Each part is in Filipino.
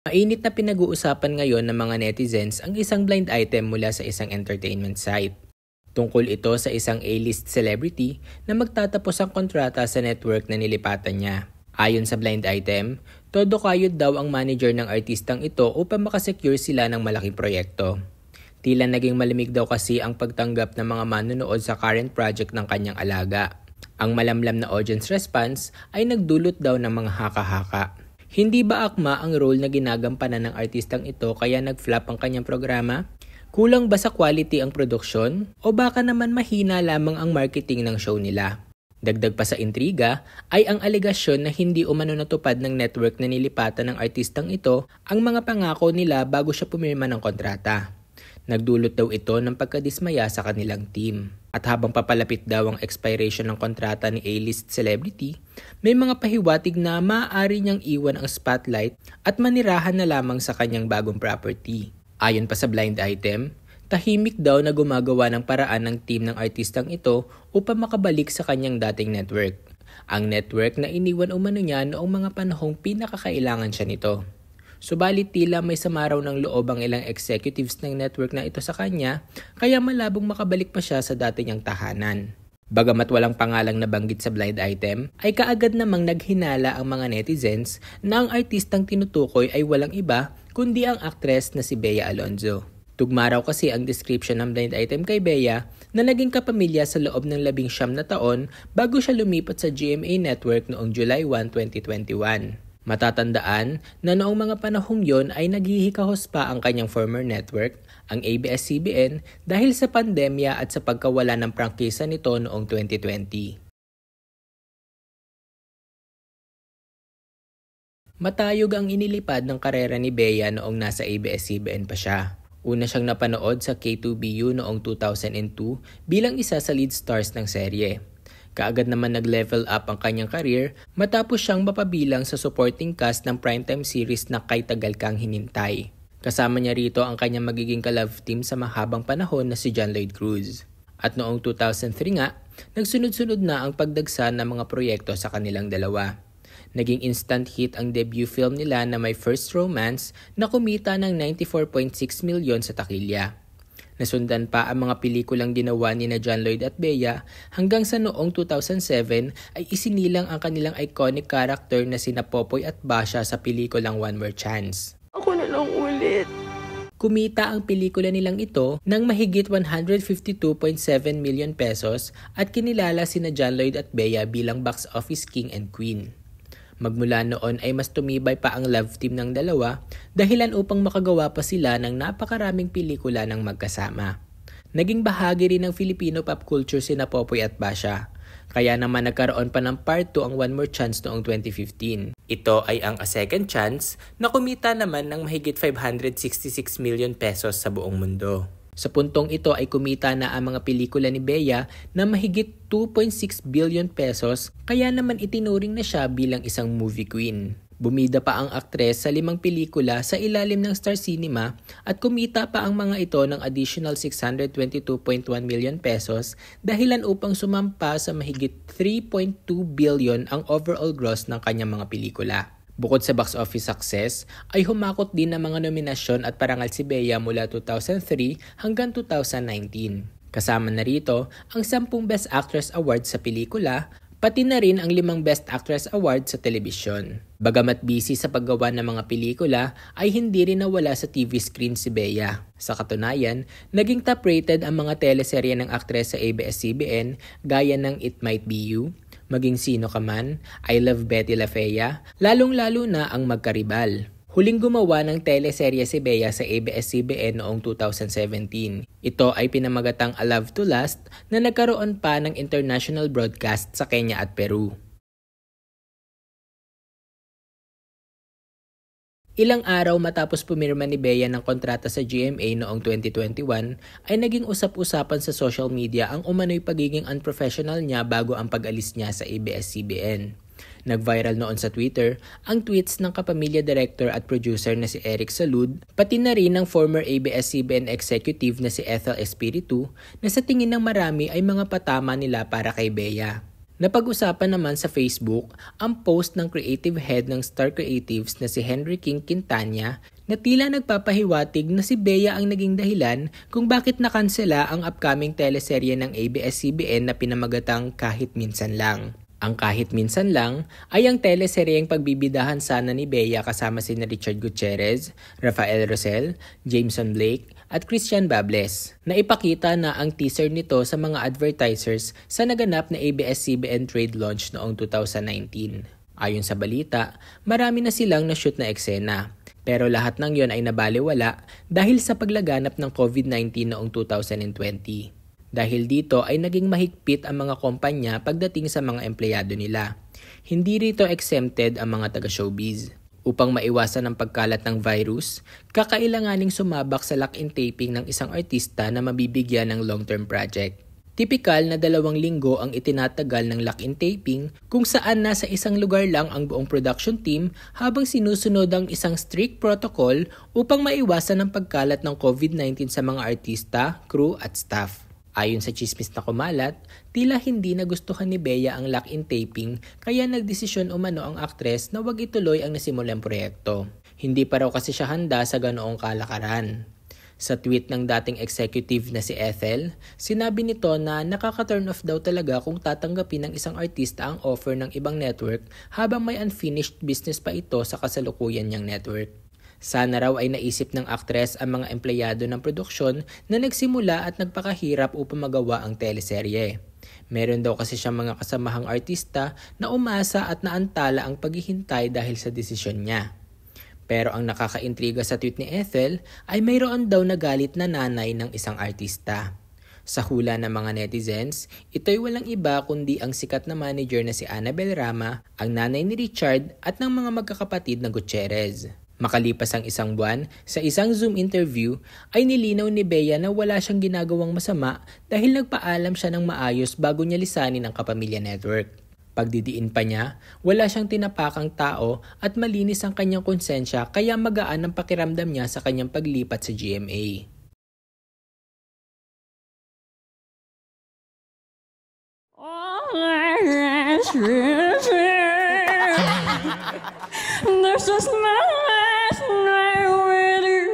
Mainit na pinag-uusapan ngayon ng mga netizens ang isang blind item mula sa isang entertainment site. Tungkol ito sa isang A-list celebrity na magtatapos ang kontrata sa network na nilipatan niya. Ayon sa blind item, todo kayod daw ang manager ng artistang ito upang makasecure sila ng malaking proyekto. Tila naging malamig daw kasi ang pagtanggap ng mga manonood sa current project ng kanyang alaga. Ang malamlam na audience response ay nagdulot daw ng mga haka-haka. Hindi ba akma ang role na ginagampanan ng artistang ito kaya nag-flop ang kanyang programa? Kulang ba sa quality ang produksyon? O baka naman mahina lamang ang marketing ng show nila? Dagdag pa sa intriga ay ang alegasyon na hindi umano natupad ng network na nilipatan ng artistang ito ang mga pangako nila bago siya pumirma ng kontrata. Nagdulot daw ito ng pagkadismaya sa kanilang team. At habang papalapit daw ang expiration ng kontrata ni A-list celebrity, may mga pahiwatig na maaari niyang iwan ang spotlight at manirahan na lamang sa kanyang bagong property. Ayon pa sa blind item, tahimik daw na gumagawa ng paraan ng team ng artistang ito upang makabalik sa kanyang dating network. Ang network na iniwan umano niya noong mga panahong pinakakailangan siya nito. Subalit tila may sama raw ng loob ang ilang executives ng network na ito sa kanya, kaya malabong makabalik pa siya sa dati niyang tahanan. Bagamat walang pangalang nabanggit sa blind item, ay kaagad namang naghinala ang mga netizens na ang artistang tinutukoy ay walang iba kundi ang aktres na si Bea Alonzo. Tugma raw kasi ang description ng blind item kay Bea na naging kapamilya sa loob ng 19 na taon bago siya lumipat sa GMA Network noong July 1, 2021. Matatandaan na noong mga panahong yon ay naghihikahos pa ang kanyang former network, ang ABS-CBN, dahil sa pandemya at sa pagkawala ng prangkisa nito noong 2020. Matayog ang inilipad ng karera ni Bea noong nasa ABS-CBN pa siya. Una siyang napanood sa K2BU noong 2002 bilang isa sa lead stars ng serye. Kaagad naman nag-level up ang kanyang career matapos siyang mapabilang sa supporting cast ng primetime series na Kay Tagal Kang Hinintay. Kasama niya rito ang kanyang magiging ka-love team sa mahabang panahon na si John Lloyd Cruz. At noong 2003 nga, nagsunod-sunod na ang pagdagsa ng mga proyekto sa kanilang dalawa. Naging instant hit ang debut film nila na My First Romance na kumita ng 94.6 milyon sa takilya. Nasundan pa ang mga pelikulang ginawa ni na John Lloyd at Bea hanggang sa noong 2007 ay isinilang ang kanilang iconic character na sina Popoy at Basha sa pelikulang One More Chance. Ako na lang ulit. Kumita ang pelikula nilang ito ng mahigit 152.7 million pesos at kinilala sina John Lloyd at Bea bilang box office king and queen. Magmula noon ay mas tumibay pa ang love team ng dalawa dahilan upang makagawa pa sila ng napakaraming pelikula ng magkasama. Naging bahagi rin ng Filipino pop culture sina Popoy at Basha. Kaya naman nagkaroon pa ng part 2 ang One More Chance noong 2015. Ito ay ang A Second Chance na kumita naman ng mahigit 566 million pesos sa buong mundo. Sa puntong ito ay kumita na ang mga pelikula ni Bea na mahigit 2.6 billion pesos kaya naman itinuring na siya bilang isang movie queen. Bumida pa ang aktres sa 5 pelikula sa ilalim ng Star Cinema at kumita pa ang mga ito ng additional 622.1 million pesos dahilan upang sumampa sa mahigit 3.2 billion ang overall gross ng kanyang mga pelikula. Bukod sa box office success, ay humakot din ng mga nominasyon at parangal si Bea mula 2003 hanggang 2019. Kasama na rito ang 10 Best Actress Awards sa pelikula, pati na rin ang 5 Best Actress Awards sa telebisyon. Bagamat busy sa paggawa ng mga pelikula, ay hindi rin nawala sa TV screen si Bea. Sa katunayan, naging top-rated ang mga teleserye ng aktres sa ABS-CBN gaya ng It Might Be You, Maging Sino Ka Man, I Love Betty La Fea, lalong-lalo na ang Magkaribal. Huling gumawa ng teleserye si Bea sa ABS-CBN noong 2017. Ito ay pinamagatang A Love to Last na nagkaroon pa ng international broadcast sa Kenya at Peru. Ilang araw matapos pumirma ni Bea ng kontrata sa GMA noong 2021 ay naging usap-usapan sa social media ang umano'y pagiging unprofessional niya bago ang pag-alis niya sa ABS-CBN. Nag-viral noon sa Twitter ang tweets ng kapamilya director at producer na si Eric Salud, pati na rin ng former ABS-CBN executive na si Ethel Espiritu na sa tingin ng marami ay mga patama nila para kay Bea. Napag-usapan naman sa Facebook ang post ng creative head ng Star Creatives na si Henry King Quintana na tila nagpapahiwatig na si Bea ang naging dahilan kung bakit nakansela ang upcoming teleserye ng ABS-CBN na pinamagatang Kahit Minsan Lang. Ang Kahit Minsan Lang ay ang teleseryeng pagbibidahan sana ni Bea kasama sina Richard Gutierrez, Rafael Rosel, Jameson Blake at Christian Bables. Naipakita na ang teaser nito sa mga advertisers sa naganap na ABS-CBN trade launch noong 2019. Ayon sa balita, marami na silang na-shoot na eksena. Pero lahat ng yon ay nabaliwala dahil sa paglaganap ng COVID-19 noong 2020. Dahil dito ay naging mahigpit ang mga kumpanya pagdating sa mga empleyado nila. Hindi rito exempted ang mga taga-showbiz. Upang maiwasan ang pagkalat ng virus, kakailanganing sumabak sa lock-in taping ng isang artista na mabibigyan ng long-term project. Tipikal na 2 linggo ang itinatagal ng lock-in taping kung saan nasa isang lugar lang ang buong production team habang sinusunod ang isang strict protocol upang maiwasan ang pagkalat ng COVID-19 sa mga artista, crew at staff. Ayon sa chismis na kumalat, tila hindi nagustuhan ni Bea ang lock-in taping kaya nagdesisyon umano ang aktres na wag ituloy ang nasimulang proyekto. Hindi pa raw kasi siya handa sa ganoong kalakaran. Sa tweet ng dating executive na si Ethel, sinabi nito na nakaka-turn off daw talaga kung tatanggapin ng isang artista ang offer ng ibang network habang may unfinished business pa ito sa kasalukuyan niyang network. Sana raw ay naisip ng aktres ang mga empleyado ng produksyon na nagsimula at nagpakahirap upang magawa ang teleserye. Meron daw kasi siyang mga kasamahang artista na umasa at naantala ang paghihintay dahil sa desisyon niya. Pero ang nakakaintriga sa tweet ni Ethel ay mayroon daw nagalit na nanay ng isang artista. Sa hula ng mga netizens, ito'y walang iba kundi ang sikat na manager na si Annabel Rama, ang nanay ni Richard at ng mga magkakapatid na Gutierrez. Makalipas ang 1 buwan, sa isang Zoom interview ay nilinaw ni Bea na wala siyang ginagawang masama dahil nagpaalam siya ng maayos bago niya lisanin ang Kapamilya Network. Pagdidiin pa niya, wala siyang tinapakang tao at malinis ang kanyang konsensya kaya magaan ang pakiramdam niya sa kanyang paglipat sa GMA. There's a smile last night with you.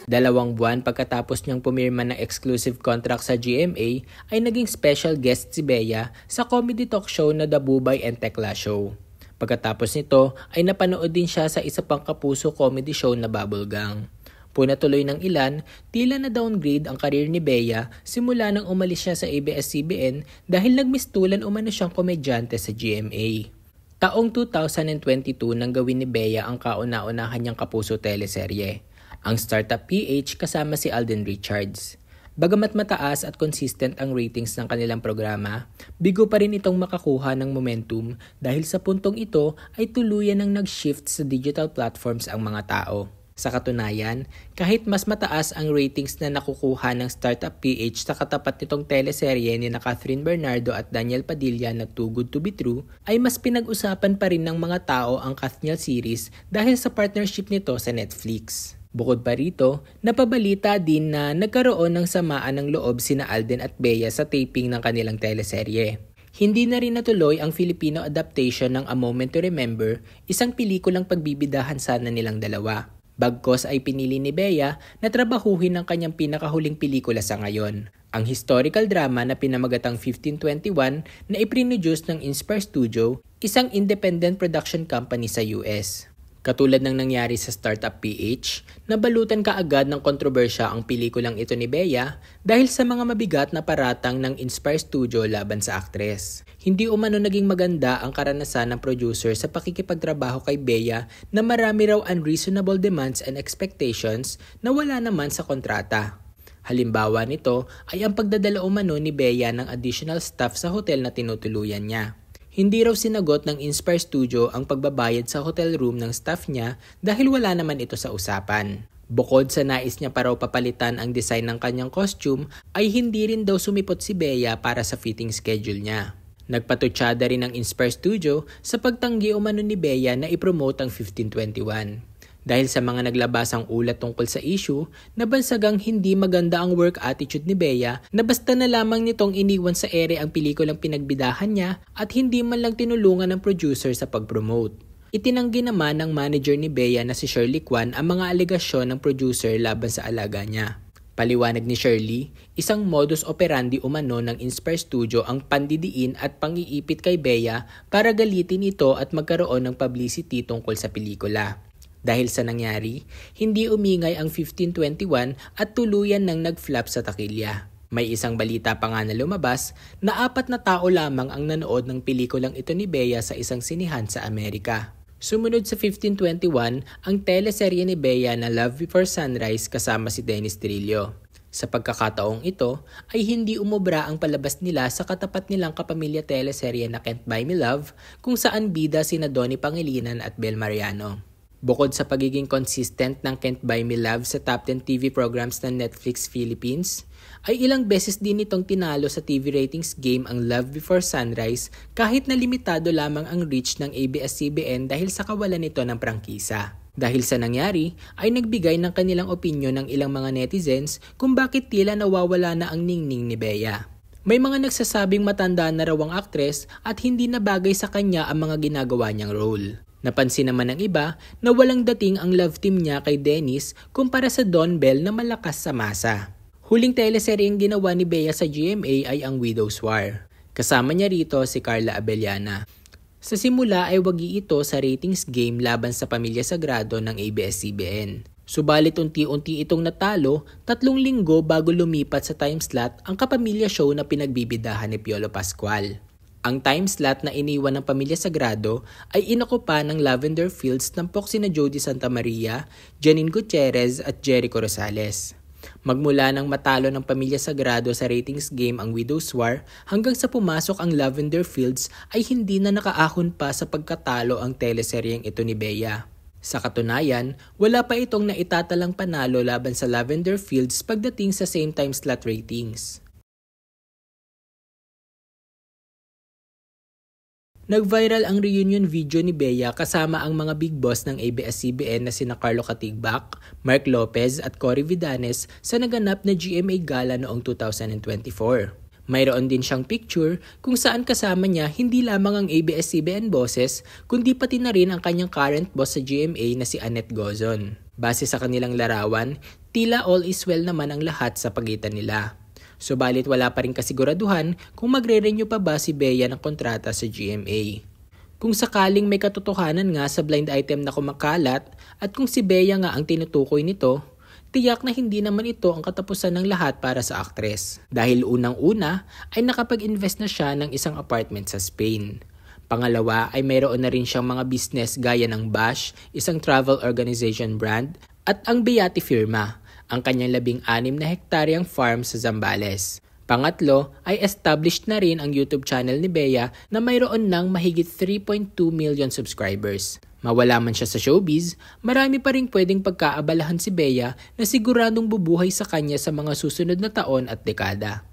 2 buwan pagkatapos niyang pumirma ng exclusive contract sa GMA ay naging special guest si Bea sa comedy talk show na The Bubay and Tekla Show. Pagkatapos nito ay napanood din siya sa isa pang kapuso comedy show na Bubble Gang. Puna tuloy ng ilan, tila na downgrade ang karir ni Bea simula nang umalis siya sa ABS-CBN dahil nagmistulan umano siyang komedyante sa GMA. Taong 2022 nang gawin ni Bea ang kauna-unahan niyang kapuso teleserye, ang Startup PH kasama si Alden Richards. Bagamat mataas at consistent ang ratings ng kanilang programa, bigo pa rin itong makakuha ng momentum dahil sa puntong ito ay tuluyan ng nag-shift sa digital platforms ang mga tao. Sa katunayan, kahit mas mataas ang ratings na nakukuha ng Startup PH sa katapat nitong teleserye ni na Catherine Bernardo at Daniel Padilla na Too Good to Be True, ay mas pinag-usapan pa rin ng mga tao ang Kathniel series dahil sa partnership nito sa Netflix. Bukod pa rito, napabalita din na nagkaroon ng samaan ng loob sina Alden at Bea sa taping ng kanilang teleserye. Hindi na rin natuloy ang Filipino adaptation ng A Moment to Remember, isang pelikulang pagbibidahan sana nilang dalawa. Bagkos ay pinili ni Bea na trabahuhin ang kanyang pinakahuling pelikula sa ngayon, ang historical drama na pinamagatang 1521 na iprinuduce ng Inspire Studio, isang independent production company sa US. Katulad ng nangyari sa Startup PH, nabalutan kaagad ng kontrobersya ang pelikulang ito ni Bea dahil sa mga mabigat na paratang ng Inspire Studio laban sa aktres. Hindi umano naging maganda ang karanasan ng producer sa pakikipagtrabaho kay Bea na marami raw unreasonable demands and expectations na wala naman sa kontrata. Halimbawa nito ay ang pagdadala umano ni Bea ng additional staff sa hotel na tinutuluyan niya. Hindi raw sinagot ng Inspire Studio ang pagbabayad sa hotel room ng staff niya dahil wala naman ito sa usapan. Bukod sa nais niya pa raw papalitan ang design ng kanyang costume, ay hindi rin daw sumipot si Bea para sa fitting schedule niya. Nagpatutsada rin ang Inspire Studio sa pagtanggi umano ni Bea na ipromote ang 1521. Dahil sa mga naglabasang ulat tungkol sa issue, nabansagang hindi maganda ang work attitude ni Bea na basta na lamang nitong iniwan sa ere ang pelikulang pinagbidahan niya at hindi man lang tinulungan ng producer sa pag-promote. Itinanggi naman ng manager ni Bea na si Shirley Kwan ang mga alegasyon ng producer laban sa alaga niya. Paliwanag ni Shirley, isang modus operandi umano ng Inspire Studio ang pandidiin at pangiipit kay Bea para galitin ito at magkaroon ng publicity tungkol sa pelikula. Dahil sa nangyari, hindi umingay ang 1521 at tuluyan nang nag-flop sa takilya. May isang balita pa nga na lumabas na 4 na tao lamang ang nanood ng pelikulang ito ni Bea sa isang sinihan sa Amerika. Sumunod sa 1521 ang teleserye ni Bea na Love Before Sunrise kasama si Dennis Trillo. Sa pagkakataong ito ay hindi umubra ang palabas nila sa katapat nilang kapamilya teleserye na Can't Buy Me Love kung saan bida sina Donnie Pangilinan at Bel Mariano. Bukod sa pagiging consistent ng Can't Buy Me Love sa top 10 TV programs ng Netflix Philippines, ay ilang beses din itong tinalo sa TV ratings game ang Love Before Sunrise kahit na limitado lamang ang reach ng ABS-CBN dahil sa kawalan nito ng prangkisa. Dahil sa nangyari, ay nagbigay ng kanilang opinyon ng ilang mga netizens kung bakit tila nawawala na ang ningning ni Bea. May mga nagsasabing matanda na raw ang aktres at hindi na bagay sa kanya ang mga ginagawa niyang role. Napansin naman ng iba na walang dating ang love team niya kay Dennis kumpara sa Don Bell na malakas sa masa. Huling teleseryeng ginawa ni Bea sa GMA ay ang Widow's War. Kasama niya rito si Carla Abellana. Sa simula ay wagi ito sa ratings game laban sa Pamilya Sagrado ng ABS-CBN. Subalit unti-unti itong natalo 3 linggo bago lumipat sa timeslot ang kapamilya show na pinagbibidahan ni Piolo Pascual. Ang timeslot na iniwan ng Pamilya Sagrado ay inakupa ng Lavender Fields tampok sina Jody Santa Maria, Janine Gutierrez at Jericho Rosales. Magmula nang matalo ng Pamilya Sagrado sa ratings game ang Widow's War hanggang sa pumasok ang Lavender Fields ay hindi na nakaahon pa sa pagkatalo ang teleseryeng ito ni Bea. Sa katunayan, wala pa itong naitatalang panalo laban sa Lavender Fields pagdating sa same time slot ratings. Nag-viral ang reunion video ni Bea kasama ang mga big boss ng ABS-CBN na sina Carlo Katigbak, Mark Lopez at Cory Vidanes sa naganap na GMA Gala noong 2024. Mayroon din siyang picture kung saan kasama niya hindi lamang ang ABS-CBN bosses kundi pati na rin ang kanyang current boss sa GMA na si Annette Gozon. Base sa kanilang larawan, tila all is well naman ang lahat sa pagitan nila. Subalit wala pa rin kasiguraduhan kung magre-renew pa ba si Bea ng kontrata sa GMA. Kung sakaling may katotohanan nga sa blind item na kumakalat at kung si Bea nga ang tinutukoy nito, tiyak na hindi naman ito ang katapusan ng lahat para sa aktres. Dahil unang-una ay nakapag-invest na siya ng isang apartment sa Spain. Pangalawa ay mayroon na rin siyang mga business gaya ng Bash, isang travel organization brand, at ang Beati Firma, ang kanyang 16 na hektaryang farm sa Zambales. Pangatlo ay established na rin ang YouTube channel ni Bea na mayroon ng mahigit 3.2 million subscribers. Mawala man siya sa showbiz, marami pa rin pwedeng pagkaabalahan si Bea na siguradong bubuhay sa kanya sa mga susunod na taon at dekada.